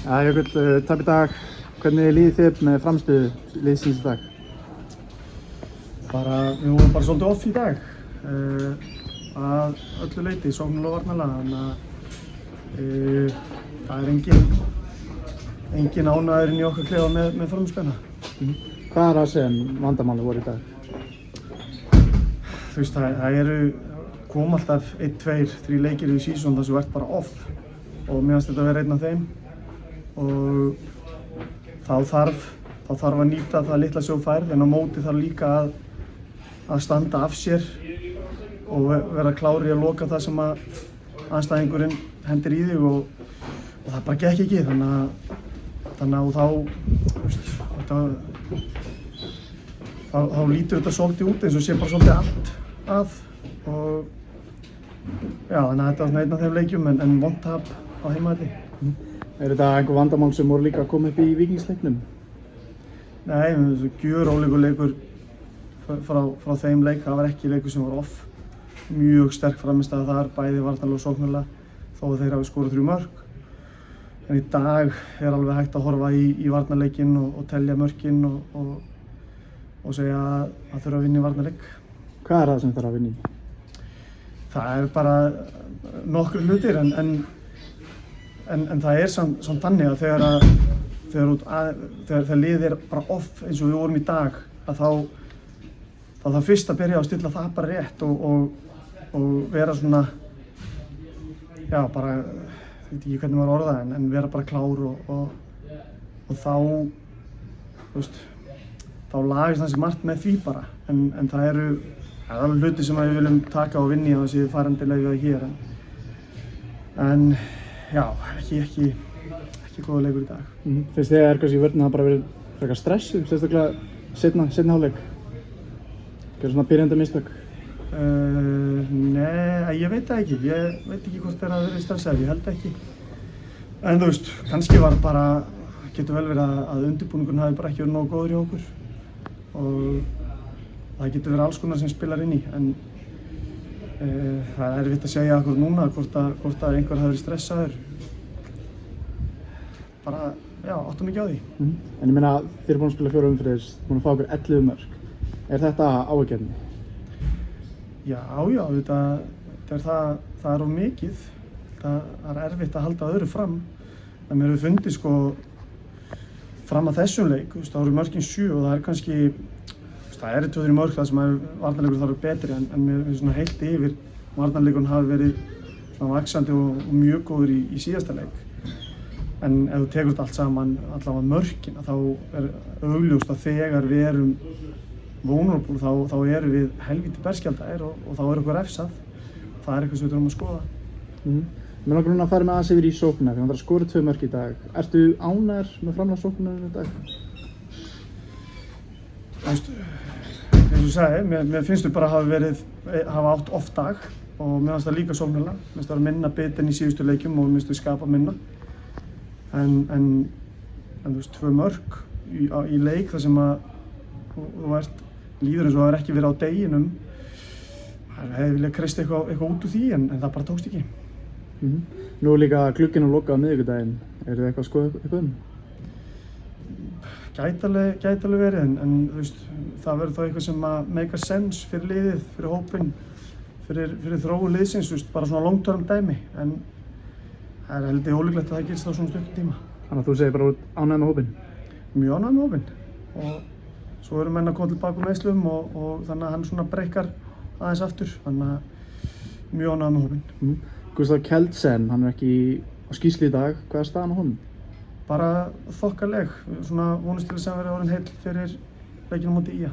Já, Jökull, tap í dag. Hvernig líður þið með framstöðu liðsins í dag? Við vorum bara svolítið off í dag að öllu leyti, sóknarlega og varnarlega, þannig að það engin ánægður í okkar klefa með framspena. Hvað er það sem vandamáli voru í dag? Þú veist, það kom alltaf 1, 2, 3 leikir í season þar sem þú ert bara off og mér finnst þetta að vera einn af þeim og þá þarf að nýta það litla sem þú færð, en á móti þarf líka að standa af sér og vera klári að loka það sem að andstæðingurinn hendir í þig og það bara gekk ekki, þannig að þá lítur þetta svolítið út eins og sé bara svolítið allt að og já, þannig að þetta var svona einn af þeim leikjum en vont tap á heimavelli. Er þetta einhver vandamál sem voru líka að koma upp í Víkingsleiknum? Nei, þessu gjörólíkur leikur frá þeim leik, það var ekki leikur sem var off. Mjög sterk frammistaða þar, bæði varnarlega og sóknarlega, þó að þeir hafi skorað 3 mörk. En í dag er alveg hægt að horfa í varnarleikinn og telja mörkin og segja að það þurfa að vinna í varnarleik. Hvað er það sem þarf að vinna í? Það er bara nokkru hlutir en það er samt þannig að þegar liðið er bara off eins og við vorum í dag, að þá þarf fyrst að byrja að stilla það bara rétt og vera svona, já bara, ég veit ekki hvernig maður orða það, en vera bara klár og þá, þú veist, þá lagast þessi margt með því bara, en það eru alveg hluti sem við viljum taka og vinna í á þessi farandilega við það hér, en já, ekki góða leikur í dag. Finnst þið að kannski í vörðinu það bara verið frekar stressuð, sérstaklega seinni hálfleik? Gerðu svona byrjandi mistök? Nei, ég veit það ekki. Ég veit ekki hvort það er að vera stressaður, ég held ekki. En þú veist, kannski var bara, getur vel verið að undirbúningurinn hafi bara ekki verið nógu góður hjá okkur og það getur verið alls konar sem spilar inn í, en það er erfitt að segja okkur núna hvort að einhver hafi verið stressaður. Bara, já, áttum ekki á því. En ég meina, þið eru búin að spila 4 umferðir, búin að fá okkur 11 mörk. Er þetta áhyggjuefni? Já, það er of mikið. Það er erfitt að halda öðru fram. En mér hefur fundið sko fram að þessum leik, þá eru mörkin 7 og það er kannski, það eru 2-3 mörk það sem varnarleikur þarf að vera betri, en mér finnst svona heilt yfir varnarleikurinn hafi verið svona vaxandi og mjög góður í síðasta leik. En ef þú tekur þetta allt saman, allavega mörkin, þá er augljóst að þegar við erum vulnerable þá erum við helvíti berskjaldaðir og þá er okkur refsað. Það er eitthvað sem við þurfum að skoða. Mér langar núna að fara með aðeins yfir í sóknina, því hann þarf að skora 2 mörk í dag. Ertu ánægður með framlag sóknina í dag? Eins og ég sagði, mér finnst við bara hafa átt off dag og mér finnst það líka sóknarlega. Mér finnst það vera minna bit en í síðustu leikjum og mér finnst við skapa minna. En þú veist, 2 mörk í leik þar sem að þú líður eins og það er ekki verið á deginum. Það hefði viljað kreista eitthvað út úr því, en það bara tókst ekki. Nú er líka glugginn að loka á miðvikudaginn. Er þið eitthvað að skoða eitthvað Gæti alveg verið, en þú veist, það verður þá eitthvað sem að make a sense fyrir liðið, fyrir hópinn, fyrir þróun liðsins, þú veist, bara svona long term dæmi. En það er heldur ólíklegt að það gerist á svona stuttum tíma. Þannig að þú segir bara ánægð með hópinn? Mjög ánægð með hópinn. Og svo eru menn að koma tilbaka með meiðslum og þannig að hann svona brekkar aðeins aftur. Þannig að mjög ánægð með hópinn. Gustaf Kjeldsen, hann er ekki á skýrslu í dag. Hvað er staðan á honum? Bara þokkaleg. Svona vonast til að sem verið orðinn heill fyrir leikinn á móti IA.